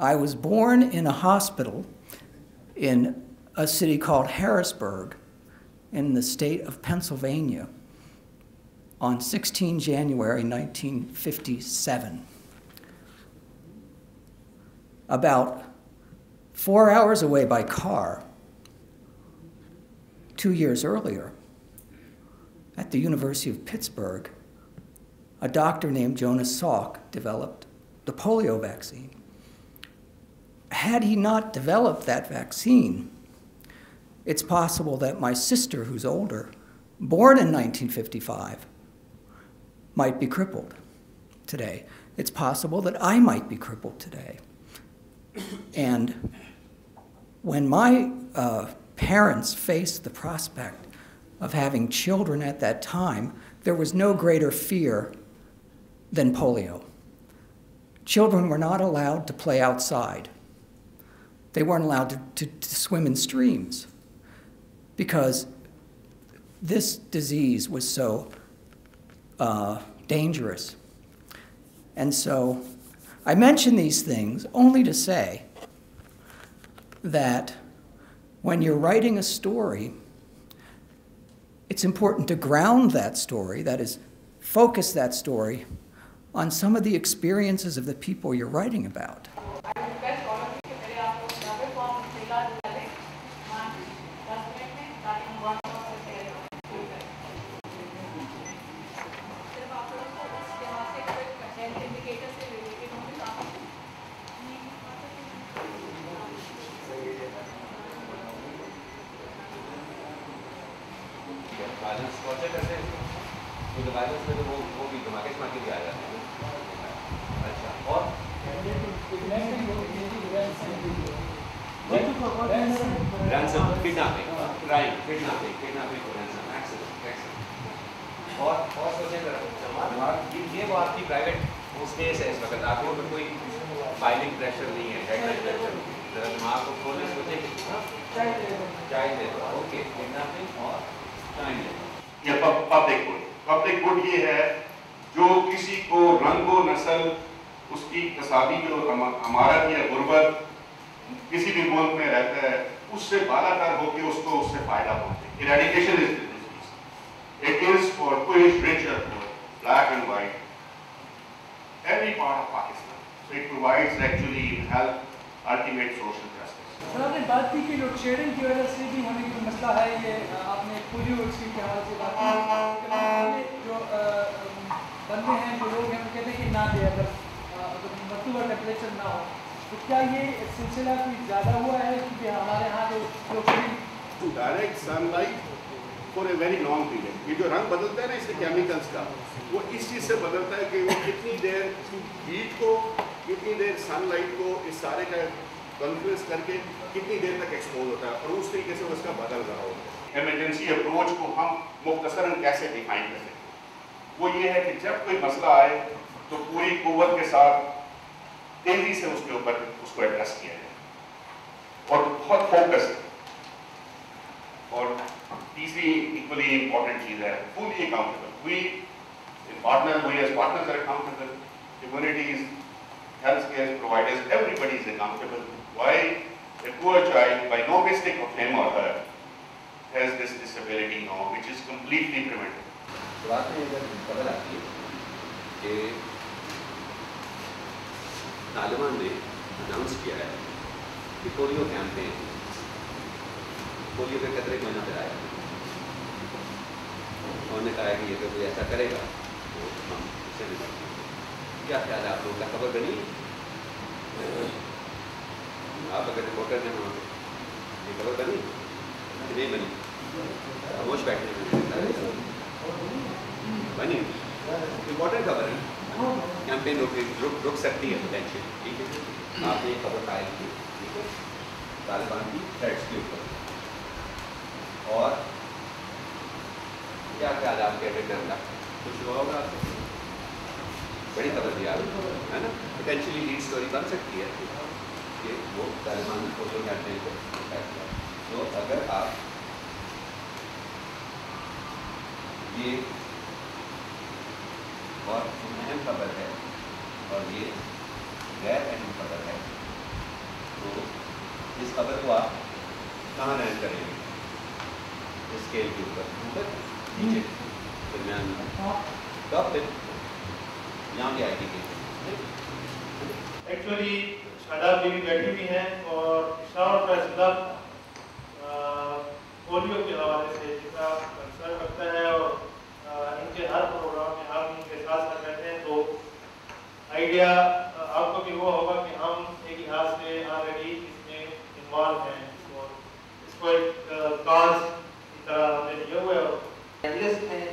I was born in a hospital in a city called Harrisburg in the state of Pennsylvania on 16 January 1957. About 4 hours away by car, 2 years earlier, at the University of Pittsburgh, a doctor named Jonas Salk developed the polio vaccine. Had he not developed that vaccine, it's possible that my sister, who's older, born in 1955, might be crippled today. It's possible that I might be crippled today. And when my parents faced the prospect of having children at that time, there was no greater fear than polio. Children were not allowed to play outside. They weren't allowed to swim in streams because this disease was so dangerous. And so I mention these things only to say that when you're writing a story, it's important to ground that story, that is, focus that story on some of the experiences of the people you're writing about. Public good ये है जो किसी को रंगो नस्ल उसकी कसाबी जो हमारत या गुर्बत किसी भी मुल्क में रहता है उससे बालातर होकर उसको उससे फायदा पहुंचे. Eradication is the disease. It is for poor, rich or poor, black and white, every part of Pakistan. So it provides actually health, ultimate social justice. سر آپ نے بات کی کہ لوڈ شیڈنگ کی وجہ سے بھی ہمیں جو مسئلہ ہے یہ آپ نے پولیو کے حوالے سے بات کی جو بندے ہیں جو لوگ ہیں وہ کہتے ہیں کہ نہ دے اگر مرطوبہ ٹیمپریچر نہ ہو تو کیا یہ سلسلہ کوئی زیادہ ہوا ہے کیونکہ ہمارے ہاں جو direct sun light for a very long period یہ جو رنگ بدلتا ہے نا اس کے کیمیکلس کا وہ اس چیز سے بدلتا ہے کہ وہ کتنی دیر ہیٹ کو کتنی دیر سن لائٹ کو اس سارے کا کنفیوز کر کے کتنی دیر تک ایکسپوز ہوتا ہے اور اس طریقے سے اس کا بدل رہا ہوتا ہے. ایمرجنسی اپروچ کو ہم مختصراً کیسے ڈیفائن کریں وہ یہ ہے کہ جب کوئی مسئلہ آئے تو پوری قوت کے ساتھ تیزی سے اس کے اوپر اس کو ایڈریس کیا جائے اور بہت فوکس. اور تیسری ایکولی امپورٹنٹ چیز ہے fully accountable. We as partners are accountable. Communities, health care providers, everybody is accountable. Why a poor child, by no mistake of him or her, has this disability now, which is completely preventable. بات میں اگر خبر آتی ہے کہ طالبان نے announce کیا ہے کہ پولیو کیمپین پولیو کے قطرے کو نہ پلایا. انہوں نے کہا ہے کہ اگر کوئی ایسا کرے گا تو ہم اس سے نکلیں گے. کیا خیال ہے آپ لوگوں کا؟ خبر بنی آپ اگر رپورٹر ہیں وہاں پہ یہ خبر بنی نہیں بنی خاموش بیٹھنے میں بنی امپورٹنٹ خبر ہے. کیمپین رک سکتی ہے پوٹینشیل. ٹھیک ہے آپ نے یہ خبر قائم کی ٹھیک ہے طالبان کی تھریٹس کے اوپر اور کیا خیال ہے آپ کے ایڈیٹر کا کچھ ہوا ہوگا آپ کو؟ بڑی خبر دی آپ ہے نا پوٹینشیلی لیڈ اسٹوری بن سکتی ہے کہ وہ طالبان کو جو کیمپین کو فیصلہ. تو اگر آپ یہ اور اہم خبر ہے اور یہ غیر اہم خبر ہے तो इस खबर को आप कहाँ रैंक करेंगे स्केल के ऊपर नीचे दरमियान टॉप पे यहाँ की आएगी एक्चुअली शादाब जी भी बैठी हुई हैं और इशारा प्रेस क्लब पोलियो के हवाले से जितना कंसर्न रखता है और इनके हर प्रोग्राम में हम इनके साथ साथ रहते हैं तो आइडिया आपको भी हुआ होगा कि हम एक लिहाज से ऑलरेडी इसमें इन्वॉल्व हैं और इसको एक काज की तरह हमने लिया हुआ है। जर्नलिस्ट में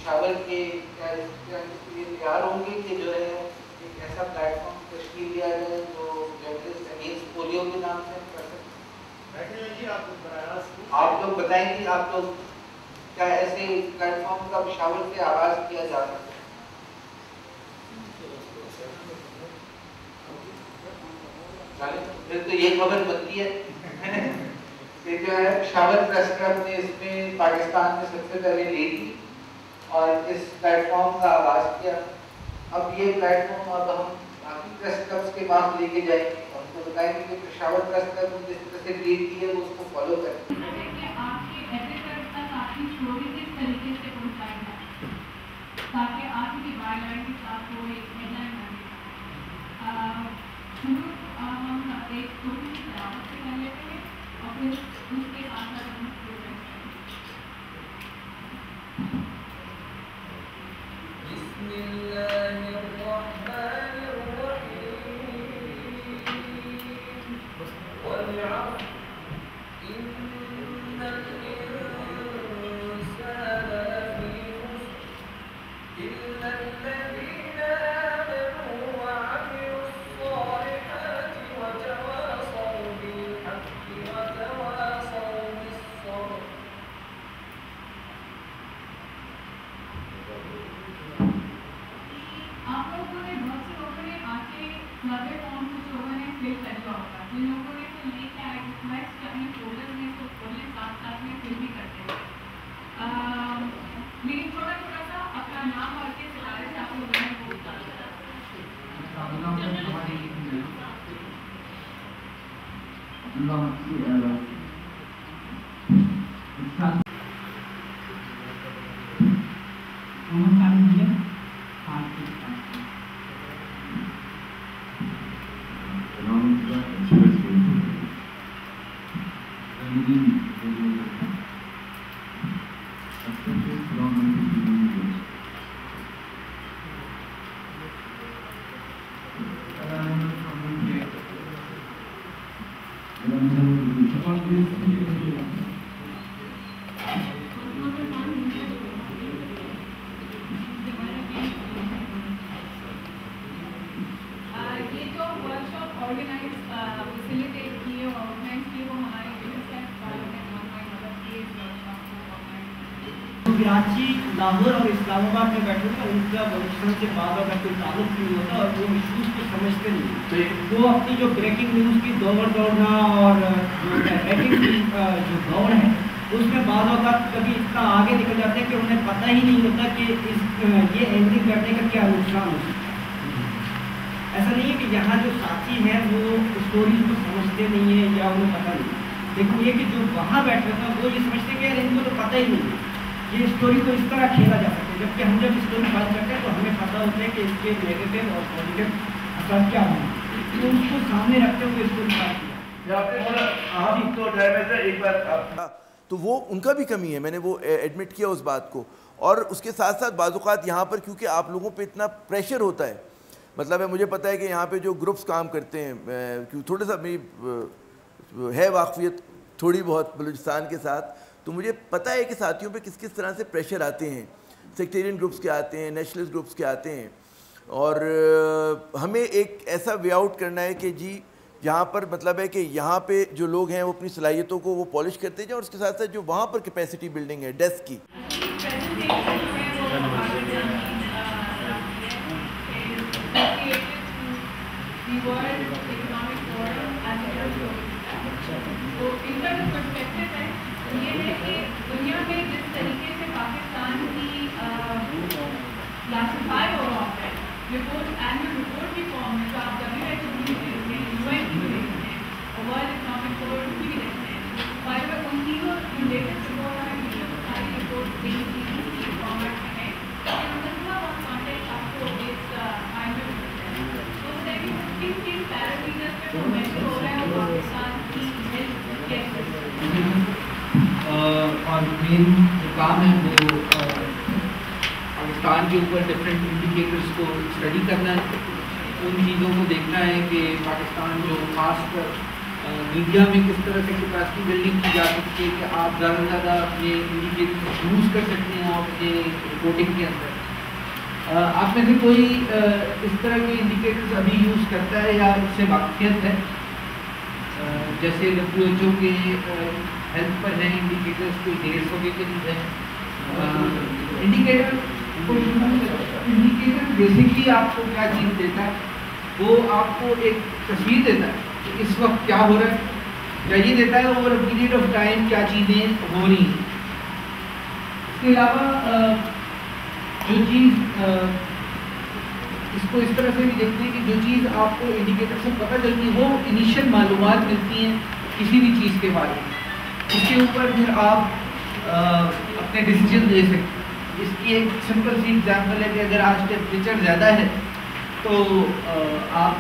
शावल के तैयार होंगे कि जो है एक ऐसा प्लेटफॉर्म तश्कील दिया जाए जो जर्नलिस्ट अगेंस्ट पोलियो के नाम से कर सकते आप लोग बताएंगे आप लोग क्या ऐसे प्लेटफॉर्म का शावल से आगाज किया जा सकता है? फिर तो ये खबर बनती है कि जो है शावल प्रेस क्लब ने इसमें पाकिस्तान में सबसे पहले ली थी और इस प्लेटफॉर्म का आगाज किया। अब ये प्लेटफॉर्म अब हम बाकी प्रेस क्लब्स के पास लेके जाएंगे, हमको बताएंगे कि पेशावर प्रेस क्लब ने जिस तरह से लीड की है वो उसको फॉलो करें। ताकि आपकी गाइडलाइन के साथ वो एक हेडलाइन बने। हम एक छोटी सी सराहत से कर लेते हैं और फिर उसके साथ साथ हम प्रोजेक्ट कराची, लाहौर और इस्लामाबाद में बैठे हैं, उनका बलूचिस्तान से बात का कोई ताल्लुक नहीं होता और वो इशूज़ को समझते नहीं। वो अपनी जो ब्रेकिंग न्यूज़ की दौड़ना और जो ब्रेकिंग जो दौड़ है उसमें बाद औक़ात कभी इतना आगे निकल जाते हैं कि उन्हें पता ही नहीं होता कि ये एंकरिंग करने का क्या नुकसान हो सकता है। ऐसा नहीं है कि यहाँ जो साथी हैं वो स्टोरीज को समझते नहीं है या उन्हें पता नहीं, लेकिन ये कि जो वहाँ बैठे था वो ये समझते कि यार इनको तो पता ही नहीं है, ये स्टोरी को इस तरह खेला जा सकता है। जबकि हम जब स्टोरी बात करते हैं तो हमें पता होता है कि इसके नेगेटिव और पॉजिटिव असर क्या होंगे, तो उसको सामने रखते हुए स्टोरी बात किया। तो वो उनका भी कमी है, मैंने वो एडमिट किया उस बात को। और उसके साथ साथ बाज़-औक़ात यहाँ पर क्योंकि आप लोगों पे इतना प्रेशर होता है, मतलब है मुझे पता है कि यहाँ पे जो ग्रुप्स काम करते हैं, क्योंकि थोड़ा सा मेरी है वाक़फ़ियत थोड़ी बहुत बलूचिस्तान के साथ, तो मुझे पता है कि साथियों पे किस किस तरह से प्रेशर आते हैं, सेक्टेरियन ग्रुप्स के आते हैं, नेशनलिस्ट ग्रुप्स के आते हैं। और हमें एक ऐसा वे आउट करना है कि जी यहाँ पर मतलब है कि यहाँ पे जो लोग हैं वो अपनी सलाहियतों को वो पॉलिश करते जाएं और उसके साथ साथ जो वहाँ पर कैपेसिटी बिल्डिंग है डेस्क की। दुनिया में जिस तरीके से पाकिस्तान की क्लासिफाई हो रहा है, रिपोर्ट एनुअल रिपोर्ट की फॉर्म में जो आप WHO में भेजते हैं, UN में भेजते हैं, वर्ल्ड इकोनॉमिक फोरम भी रहते हैं, बाय द वे उन तीनों जो लेटेस्ट रिपोर्ट हमें मिली है, सारी रिपोर्ट बेसिकली फॉर्मेट में है कि मतलब थोड़ा बहुत कॉन्टेक्स्ट आपको इस टाइम में मिलता है। तो सेकंड किन पैरामीटर्स पे वो मेजर हो रहा है और पाकिस्तान की हेल्थ कैसे और मेन जो काम है वो पाकिस्तान के ऊपर डिफरेंट इंडिकेटर्स को स्टडी करना है, उन चीज़ों को देखना है कि पाकिस्तान जो खास कर मीडिया में किस तरह से कैपेसिटी बिल्डिंग की जा सकती है कि आप ज़्यादा से ज़्यादा अपने इंडिकेटर्स यूज़ कर सकते हैं अपने रिपोर्टिंग के अंदर। आप में से कोई इस तरह के इंडिकेटर्स अभी यूज़ करता है या इससे वाकिफ़ियत है? जैसे WHO के हेल्थ पर है इंडिकेटर्स, कोई 150 के करीब है इंडिकेटर बेसिकली आपको क्या चीज़ देता है, वो आपको एक तस्वीर देता है कि इस वक्त क्या हो रहा है, या ये देता है over a period of time क्या चीज़ें हो रही हैं। इसके अलावा जो चीज़ इसको इस तरह से भी देखते हैं कि जो चीज़ आपको इंडिकेटर से पता चलती है वो इनिशियल मालूमात मिलती हैं किसी भी चीज़ के बारे में, उसके ऊपर फिर आप अपने डिसीजन ले सकते हैं। इसकी एक सिंपल सी एग्जांपल है कि अगर आज टेम्परेचर ज़्यादा है तो आप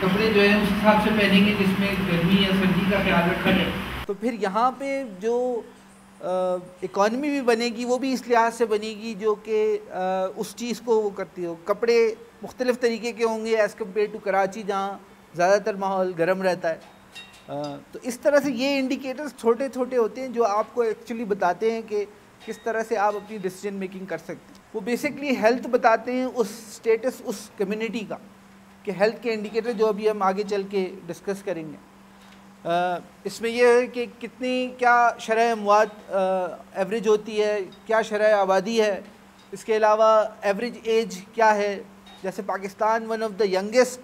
कपड़े जो है उस हिसाब से पहनेंगे जिसमें गर्मी या सर्दी का ख्याल रखा जाए। तो फिर यहाँ पे जो इकॉनमी भी बनेगी वो भी इस लिहाज से बनेगी जो कि उस चीज़ को वो करती हो। कपड़े मुख्तलिफ़ तरीके के होंगे एज़ कम्पेयर टू कराची जहाँ ज़्यादातर माहौल गर्म रहता है। तो इस तरह से ये इंडिकेटर्स छोटे छोटे होते हैं जो आपको एक्चुअली बताते हैं कि किस तरह से आप अपनी डिसीजन मेकिंग कर सकते हैं। वो बेसिकली हेल्थ बताते हैं, उस स्टेटस उस कम्युनिटी का, कि हेल्थ के इंडिकेटर जो अभी हम आगे चल के डिस्कस करेंगे। इसमें यह है कि कितनी क्या शरह अमवात एवरेज होती है, क्या शरह आबादी है, इसके अलावा एवरेज एज क्या है। जैसे Pakistan one of the youngest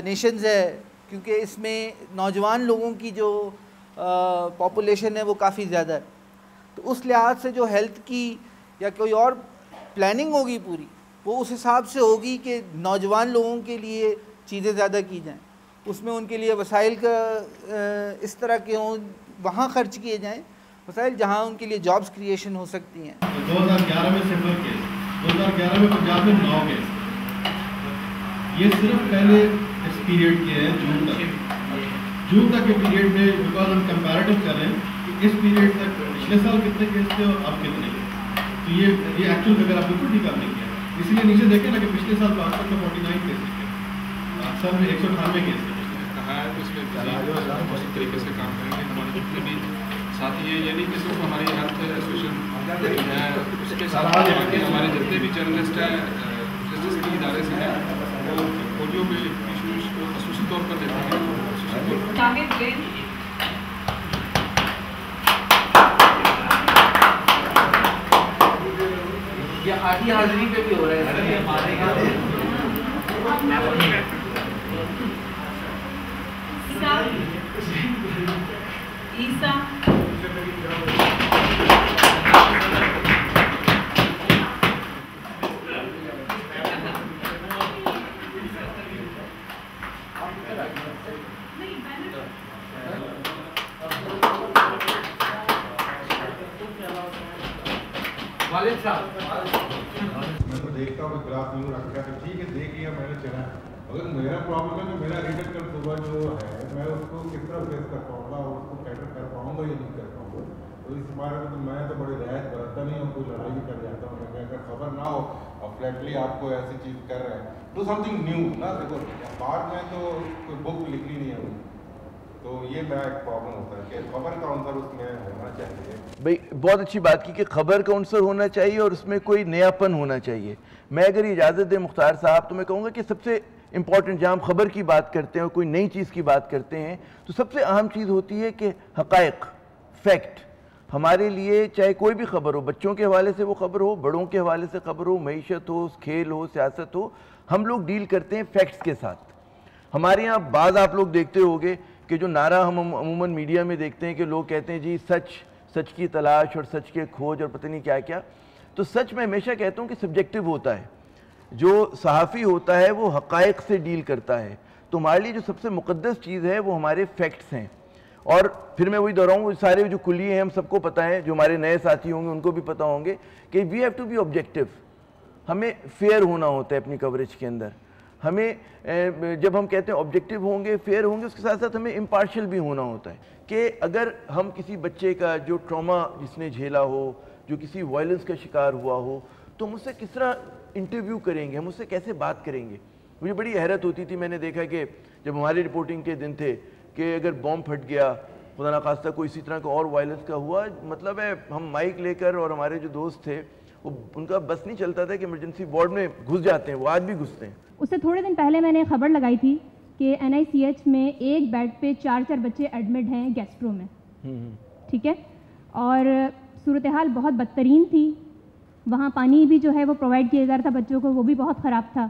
Nations है क्योंकि इसमें नौजवान लोगों की जो पॉपुलेशन है वो काफ़ी ज़्यादा है। तो उस लिहाज से जो हेल्थ की या कोई और प्लानिंग होगी पूरी, वो उस हिसाब से होगी कि नौजवान लोगों के लिए चीज़ें ज़्यादा की जाएँ, उसमें उनके लिए वसाइल का इस तरह के हों, वहाँ खर्च किए जाएँ वसाइल जहाँ उनके लिए जॉब्स क्रिएशन हो सकती हैं। 2011 में सिफर केस, 2011 में पंजाब में 9 केस, ये सिर्फ पहले इस पीरियड के हैं जून तक के पीरियड में, बिकॉज हम कंपैरेटिव कर रहे हैं कि इस पीरियड तक पिछले साल कितने केस थे और अब कितने केस। तो ये एक्चुअल अगर आप बिल्कुल ठीक आपने किया, इसलिए नीचे देखें ना कि पिछले साल 62 में 49 केस थे, अक्सर में 198 केस थे। कहा है तो इसमें उसी तरीके से काम करेंगे हमारे जितने भी साथ ही। ये नहीं कि सिर्फ हमारी हेल्थ एसोसिएशन है, उसके साथ हमारे जितने भी जर्नलिस्ट हैं जर्नलिस्ट के इदारे से हैं वो पोलियो पे इशूज़ को खसूसी तौर पर देते हैं। ये आधी हाजिरी पे भी हो रहा है हमारे यहाँ। ईसा वालिद साहब, मैं तो देखता हूँ ग्राफ यूँ रखा है, ठीक है देख लिया मैंने, चला। अगर मेरा प्रॉब्लम है तो मेरा रिटर्न कल सुबह जो है मैं उसको किस तरह फेस कर पाऊँगा और उसको कैटर कर पाऊँगा या नहीं कर पाऊँगा। तो इस बारे में तो मैं तो बड़ी रियायत बरतता नहीं हूँ, कोई लड़ाई भी कर जाता हूँ। मैं अगर खबर ना हो और फ्लैटली आपको ऐसी चीज़ कर रहे हैं, डू समथिंग न्यू ना। देखो बाद में तो कोई बुक लिखनी नहीं है, तो ये मेरा एक प्रॉब्लम होता है कि खबर का आंसर उसमें होना चाहिए। भाई बहुत अच्छी बात की कि खबर का आंसर होना चाहिए और उसमें कोई नयापन होना चाहिए। मैं अगर इजाज़त दें मुख्तार साहब तो मैं कहूँगा कि सबसे इम्पॉर्टेंट जहाँ हम खबर की बात करते हैं और कोई नई चीज़ की बात करते हैं तो सबसे अहम चीज़ होती है कि हक़ाइक़, फैक्ट। हमारे लिए चाहे कोई भी खबर हो, बच्चों के हवाले से वो खबर हो, बड़ों के हवाले से खबर हो, मईशत हो, खेल हो, सियासत हो, हम लोग डील करते हैं फैक्ट्स के साथ। हमारे यहाँ बाज़ आप लोग देखते होंगे कि जो नारा हम अमूमन मीडिया में देखते हैं कि लोग कहते हैं जी सच, सच की तलाश और सच के खोज और पता नहीं क्या क्या। तो सच मैं हमेशा कहता हूँ कि सब्जेक्टिव होता है। जो सहाफ़ी होता है वो हक़ाइक़ से डील करता है, तो تو ہمارے لیے جو سب سے مقدس چیز ہے وہ ہمارے فیکٹس ہیں. اور پھر میں وہی دہراؤں وہ سارے جو کلیے ہیں ہم سب کو پتہ ہے, جو ہمارے نئے ساتھی ہوں گے ان کو بھی پتہ ہوں گے کہ we have to be objective. ہمیں فیئر ہونا ہوتا ہے اپنی کوریج کے اندر. ہمیں جب ہم کہتے ہیں آبجیکٹیو ہوں گے, فیئر ہوں گے, اس کے ساتھ ساتھ ہمیں امپارشل بھی ہونا ہوتا ہے کہ اگر ہم کسی بچے کا جو ٹراما جس نے جھیلا ہو, جو کسی وائلنس کا شکار ہوا ہو, تو ہم اس سے کس طرح انٹرویو کریں گے, ہم اس سے کیسے بات کریں گے. مجھے بڑی حیرت ہوتی تھی, میں نے دیکھا کہ جب ہماری رپورٹنگ کے دن تھے کہ اگر بوم پھٹ گیا, خدا نخواستہ کوئی اسی طرح کا اور وائلنس کا ہوا, مطلب ہے ہم مائک لے کر, اور ہمارے جو دوست تھے وہ ان کا بس نہیں چلتا تھا کہ ایمرجنسی وارڈ میں گھس جاتے ہیں, وہ آج بھی گھستے ہیں. اس سے تھوڑے دن پہلے میں نے خبر لگائی تھی کہ NICH میں ایک بیڈ پہ 4 بچے ایڈمٹ ہیں گیسٹرو میں, ٹھیک ہے, اور صورتحال بہت بدترین تھی. وہاں پانی بھی جو ہے وہ پرووائڈ کیا جا رہا تھا بچوں کو, وہ بھی بہت خراب تھا.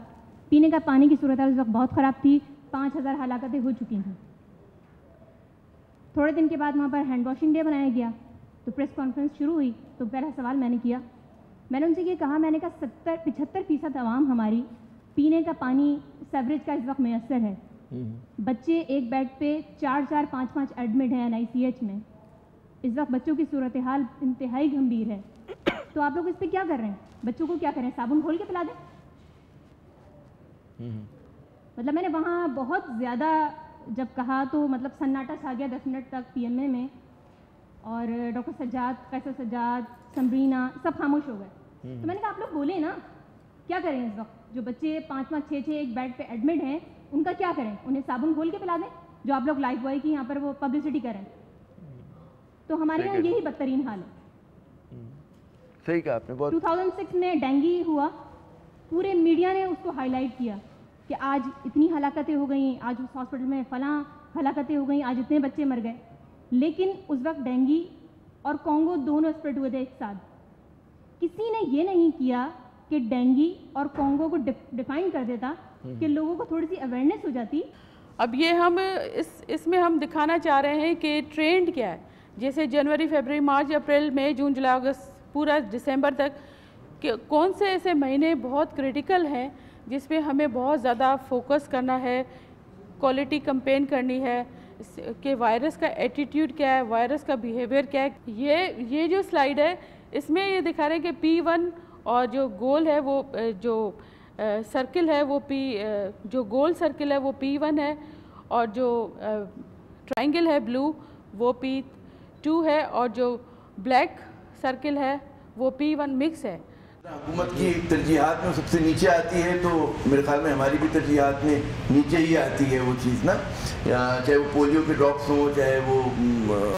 پینے کا پانی کی صورتحال اس وقت بہت خراب تھی. 5000 ہلاکتیں ہو چکی تھیں. تھوڑے دن کے بعد وہاں پر ہینڈ واشنگ ڈے منایا گیا, تو پریس کانفرنس شروع ہوئی. تو پہلا سوال میں نے کیا, میں نے ان سے یہ کہا, میں نے کہا 75% عوام ہماری پینے کا پانی سیوریج کا اس وقت میسر ہے. بچے ایک بیڈ پہ 4 5 ایڈمٹ ہیں NICH میں. اس وقت بچوں کی صورتحال انتہائی گھمبیر ہے. تو آپ لوگ اس پہ کیا کر رہے ہیں؟ بچوں کو کیا کریں, صابن کھول کے پلا دیں؟ مطلب میں نے وہاں بہت زیادہ جب کہا تو مطلب سناٹا چھا گیا 10 منٹ تک PMA میں, اور ڈاکٹر سجاد, قیصر سجاد, سمرینا سب خاموش ہو گئے. تو میں نے کہا آپ لوگ بولیں نا, کیا کریں اس وقت؟ جو بچے 5 6 ایک بیڈ پہ ایڈمٹ ہیں ان کا کیا کریں؟ انہیں صابن کھول کے پلا دیں, جو آپ لوگ لائف بوائے کی یہاں پر وہ پبلسٹی کریں. تو ہمارے یہاں یہی بدترین حال ہے. صحیح کہا آپ نے. 2006 میں ڈینگی ہوا, پورے میڈیا نے اس کو ہائی لائٹ کیا کہ آج اتنی ہلاکتیں ہو گئیں, آج اس ہاسپٹل میں فلاں ہلاکتیں ہو گئیں, آج اتنے بچے مر گئے. لیکن اس وقت ڈینگی اور کانگو دونوں اسپریڈ ہوئے تھے ایک ساتھ. کسی نے یہ نہیں کیا کہ ڈینگی اور کانگو کو ڈیفائن کر دیتا, کہ لوگوں کو تھوڑی سی اویئرنیس ہو جاتی. اب یہ ہم اس میں ہم دکھانا چاہ رہے ہیں کہ ٹرینڈ کیا ہے. جیسے جنوری, فیبرری, مارچ, اپریل, مئی, جون, جولائی, اگست, پورا دسمبر تک کہ کون سے ایسے مہینے بہت کرٹیکل ہیں جس پہ ہمیں بہت زیادہ فوکس کرنا ہے, کوالٹی کمپین کرنی ہے کہ وائرس کا ایٹیٹیوڈ کیا ہے, وائرس کا بیہیویئر کیا ہے. یہ جو سلائیڈ ہے اس میں یہ دکھا رہے ہیں کہ P1 اور جو گول ہے وہ جو سرکل ہے وہ جو گول سرکل ہے وہ P1 ہے, اور جو ٹرائنگل ہے بلو وہ P2 ہے, اور جو بلیک سرکل ہے وہ P1 مکس ہے. حکومت کی ترجیحات میں سب سے نیچے آتی ہے, تو میرے خیال میں ہماری بھی ترجیحات میں نیچے ہی آتی ہے وہ چیز نا, چاہے وہ پولیو کے ڈراپس ہوں, چاہے وہ